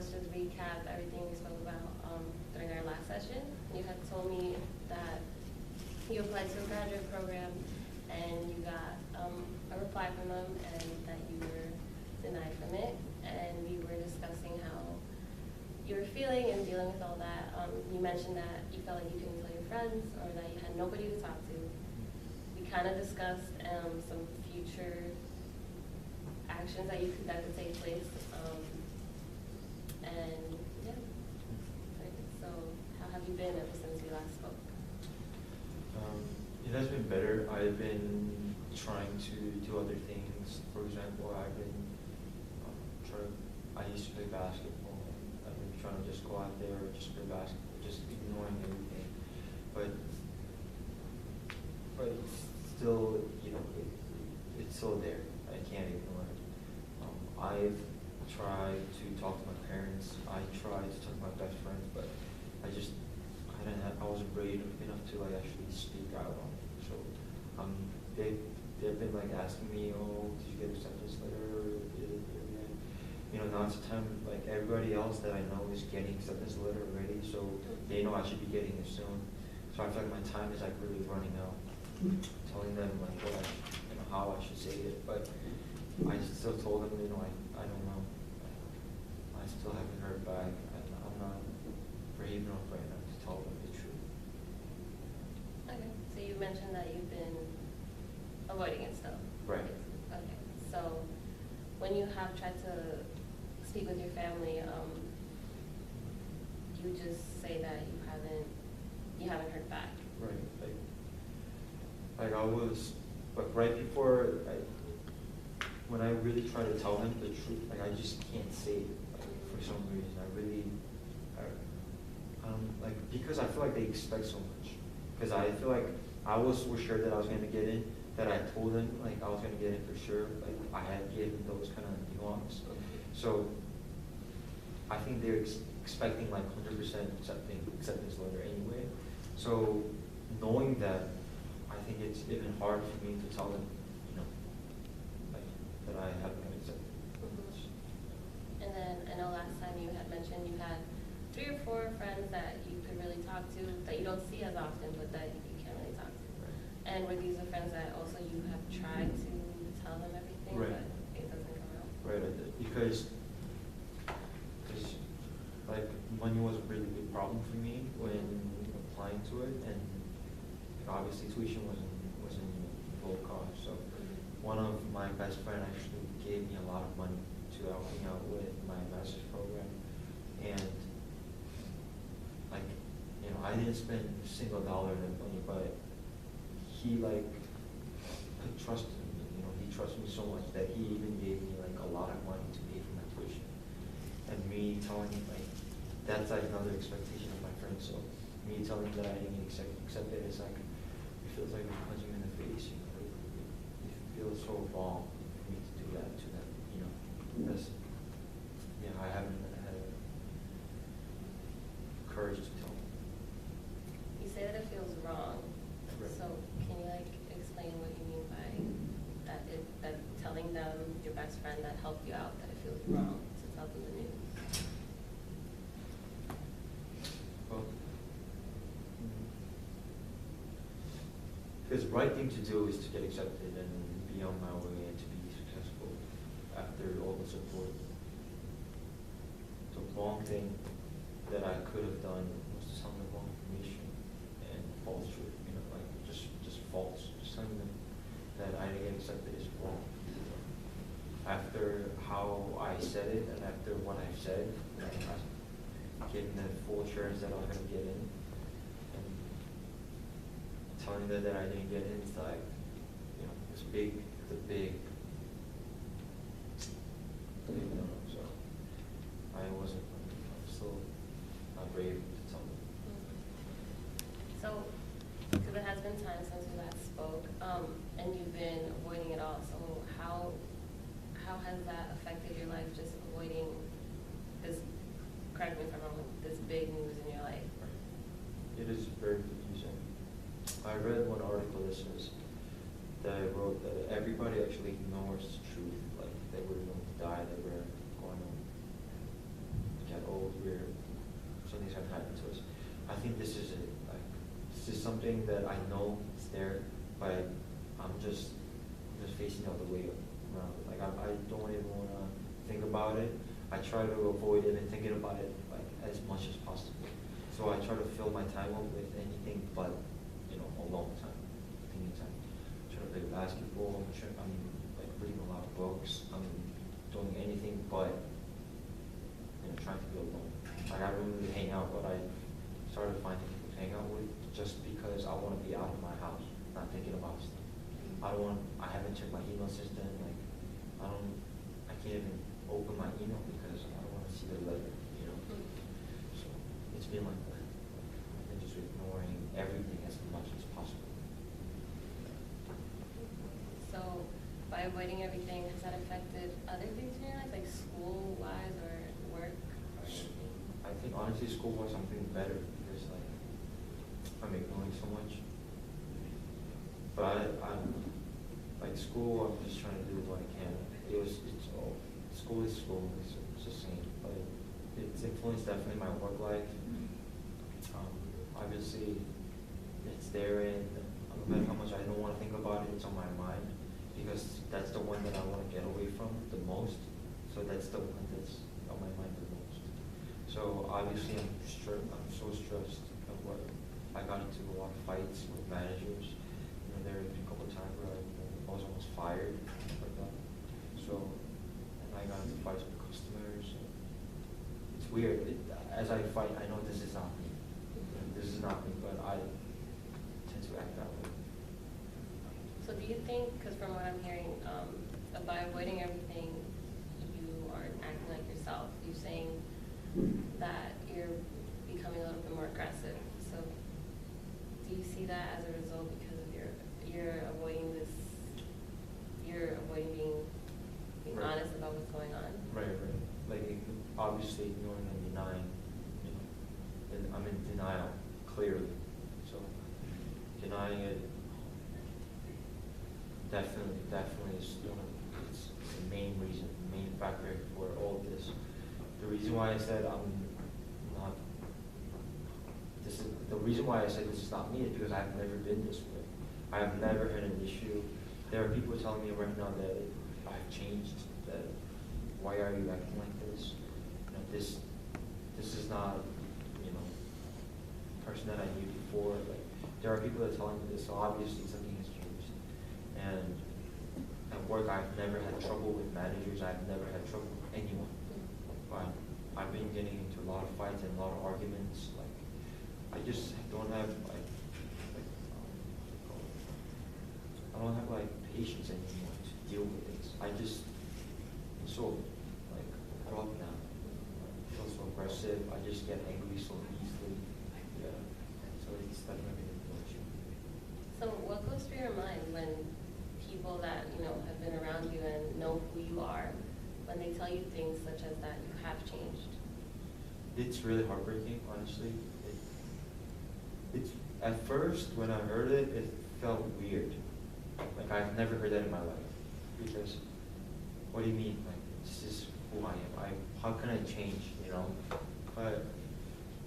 let's just recap everything we spoke about during our last session. You had told me that you applied to a graduate program and you got a reply from them and that you were denied from it. And we were discussing how you were feeling and dealing with all that. You mentioned that you felt like you couldn't tell your friends or that you had nobody to talk to. We kind of discussed some future actions that could take place. And yeah, so how have you been ever since we last spoke? It has been better. I've been trying to do other things. For example, I've been I used to play basketball. I've been trying to just go out there and just play basketball, just ignoring everything. But it's still, it's still there. I can't ignore it. I've tried to talk to my parents. I tried to talk to my best friends, but I wasn't brave enough to actually speak out on it. So they've been like asking me, oh, did you get acceptance letter? Now it's a time like everybody else that I know is getting acceptance letter already, so they know I should be getting it soon. So I feel like my time is like really running out. Telling them like how I should say it, but I still told them, I don't know. I still haven't heard back. I'm not brave enough right now to tell them the truth. Okay, so you mentioned that you've been avoiding it still. Right. Okay, so when you have tried to speak with your family, you just say that you haven't heard back. Right. Like I was, but right before when I really try to tell them the truth, like I just can't say it for some reason. Because I feel like they expect so much. Because I feel like I was so sure that I was going to get in, that I told them like I was going to get in for sure. Like I had given those kind of nuance. So I think they're expecting like 100% acceptance letter anyway. So knowing that, I think it's even hard for me to tell them, that I haven't been accepted. Mm-hmm. And then I know last time you had mentioned you had 3 or 4 friends that you could really talk to, that you don't see as often, but that you can't really talk to. Right. And were these the friends that also you have tried to tell them everything, right. but it doesn't come out? Right, I did. Because like money was a really big problem for me when applying to it, and obviously tuition wasn't low cost. So one of my best friend actually gave me a lot of money to help me out with my master's program, and I didn't spend a single dollar of that money, but he could trust me. He trusted me so much that he even gave me like a lot of money to pay for my tuition. And me telling him that's like another expectation of my friends. So me telling him that I didn't accept it, it's like it feels like I'm punching him in the face. It feels so wrong for me to do that to them. Because I haven't had courage to tell them. You say that it feels wrong. Right. So can you explain what you mean by that? That telling them, your best friend that helped you out, that it feels wrong to tell them the news. Well, because the right thing to do is to get accepted and be on my way and to be successful after all the support. The wrong thing that I could have done was to tell them the wrong information and false truth, just false. Just telling them that I didn't get accepted is wrong. After how I said it and after what I've said, I gave them the full assurance that I was going to get in. And telling them that I didn't get in, it's like, it's a big no. So I wasn't, I'm still not brave to tell them. So, because it has been time since we last spoke, and you've been avoiding it all. So how has that affected your life? Just avoiding this, correct me if I'm wrong, this big news in your life. It is very confusing. I read one article that says that I wrote that everybody actually ignores the truth, like they were going to die, they were going to get think this is it. Like, this is something that I know is there, but I'm just facing the other way around it. Like, I don't even want to think about it. I try to avoid even thinking about it like as much as possible. So I try to fill my time up with anything but, alone time, thinking time. Trying to play basketball. Like reading a lot of books. Doing anything but, trying to be alone. Like, I don't really hang out, but I started finding people to hang out with just because I want to be out of my house, not thinking about stuff. I haven't checked my email system. Like, I can't even open my email because I don't want to see the letter. So it's been like that. I've been just ignoring everything as much as possible. So by avoiding everything, has that affected other things in your life, like school-wise or work or anything? I think honestly school was something better because like I'm ignoring so much. But I'm like school, I'm just trying to do what I can. School is school, it's the same. But it's influenced definitely my work life. Obviously it's there, and no matter how much I don't want to think about it, it's on my mind because that's the one that I want to get away from the most. So that's the one that's on my mind the most. So obviously I'm so stressed at work. I got into a lot of fights with managers. There have been a couple of times where I was almost fired, like that. So, and I got into fights with customers. It's weird. As I fight, I know this is not me. This is not me, but I tend to act that way. So do you think, because from what I'm hearing, by avoiding everything, you aren't acting like yourself. You're saying that you're becoming a little bit more aggressive. So do you see that as a result because of you're avoiding being Right. honest about what's going on? Right. Like, obviously ignoring and denying, and I'm in denial, clearly. So, denying it definitely is it's the main reason, main factor for all of this. The reason why I said the reason why I said this is not me is because I've never been this way. I have never had an issue. There are people telling me right now that I've changed, that why are you acting like this? This is not, the person that I knew before. Like, there are people that are telling me this, so obviously something has changed. And at work, I've never had trouble with managers. I've never had trouble with anyone. But I've been getting into a lot of fights and a lot of arguments. Like, I just don't have patience anymore to deal with this. I'm so gruff now. I feel so aggressive. I just get angry so easily. Yeah. So it's definitely an issue. So what goes through your mind when people that have been around you and know who you are, when they tell you things such as that you have changed? It's really heartbreaking, honestly. It's at first when I heard it, it felt weird. Like, I've never heard that in my life. Because, what do you mean? Like, this is who I am. How can I change, But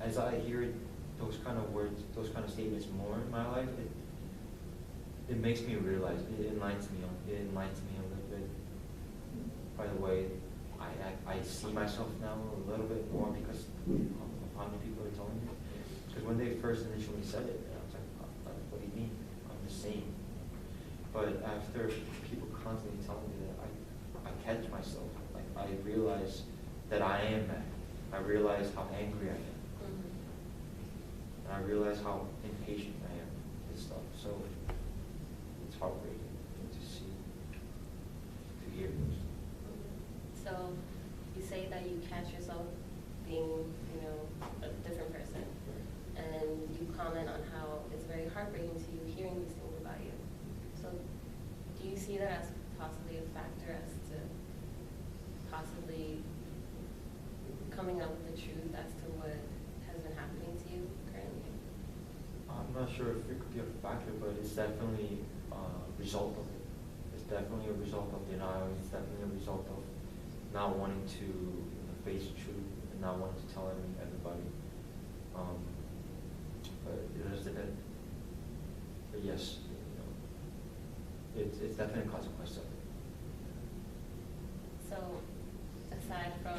as I hear those kind of words, those kind of statements more in my life, it makes me realize, it enlightens me a little bit. By the way, I see myself now a little bit more because of how many people are telling me. Because when they first initially said it, I was like, what do you mean? I'm the same. But after people constantly telling me that, I catch myself. Like, I realize that I am mad. I realize how angry I am. Mm-hmm. And I realize how impatient I am with stuff. So it's heartbreaking to hear those. So you say that you catch yourself being, a different person, and you comment on how it's very heartbreaking to you hearing these things about you. So do you see that as possibly a factor as to possibly coming up with the truth as to what has been happening to you currently? I'm not sure if it could be a factor, but it's definitely a result of it. It's definitely a result of denial. It's definitely a result of not wanting to face the truth and not wanting to tell everybody. but it does depend. But yes, it's definitely a consequence of it. So, aside from,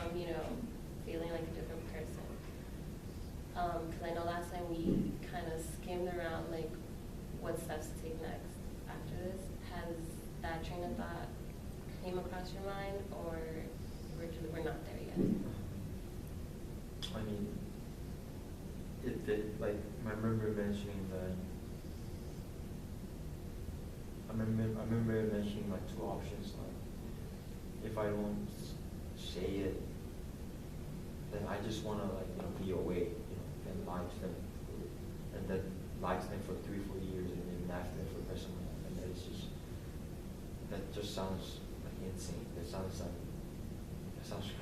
feeling like a different person, because I know last time we kind of skimmed around, like, what steps to take next after this. Has that train of thought came across your mind, or we're not there yet? I mean, like, I remember mentioning that, I remember mentioning like two options, like, if I don't say it, then I just wanna like, be away, and lie to them, and then lie to them for 3-4 years, and then after them for the rest of my life, and that just sounds like insane. That sounds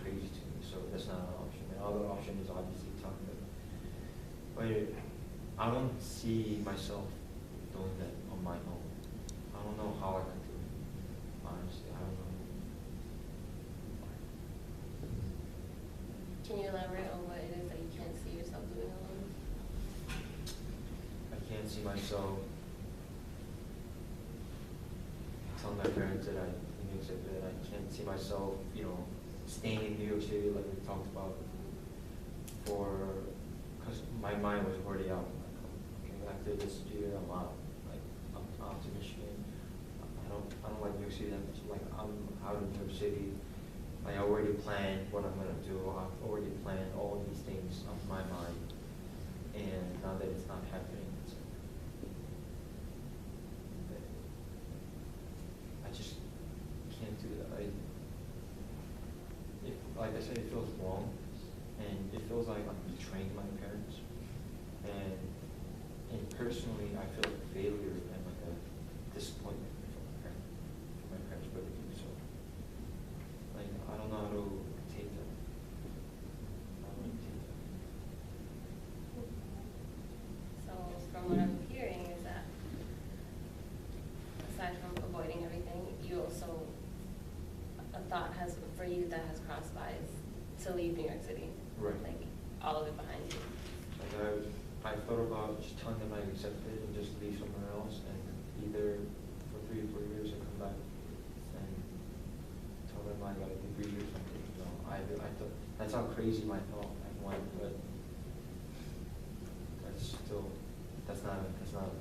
crazy to me. So that's not an option. The other option is obviously talking to them. But I don't see myself doing that on my own. I don't know how I could do it. Honestly, I don't know. Can you elaborate on what it is that you can't see yourself doing alone? I can't see myself telling my parents that I can't see myself, staying in New York City like we talked about, because my mind was already out. Like, okay, after this year, I'm out. Like, I'm out to Michigan. I don't like New York City that much. Like, I'm out of New York City. Like, I already planned what I'm gonna do. I've already planned all these things on my mind, and now that it's not happening, I just can't do that. Like I said, it feels wrong, and it feels like I'm betraying my parents, and personally, I feel like a failure and like a disappointment from my parents, what they do. So, like, I don't know how to take that. I don't know how to take that. So, from what I'm hearing is that, aside from avoiding everything, you also, a thought for you that has crossed by is to leave New York City. Right. Like, all of it behind you. Like, I thought about just telling them I accept it and just leave somewhere else and either for 3 or 4 years and come back and tell them I got a degree or something. I thought that's how crazy my thought I went, but that's not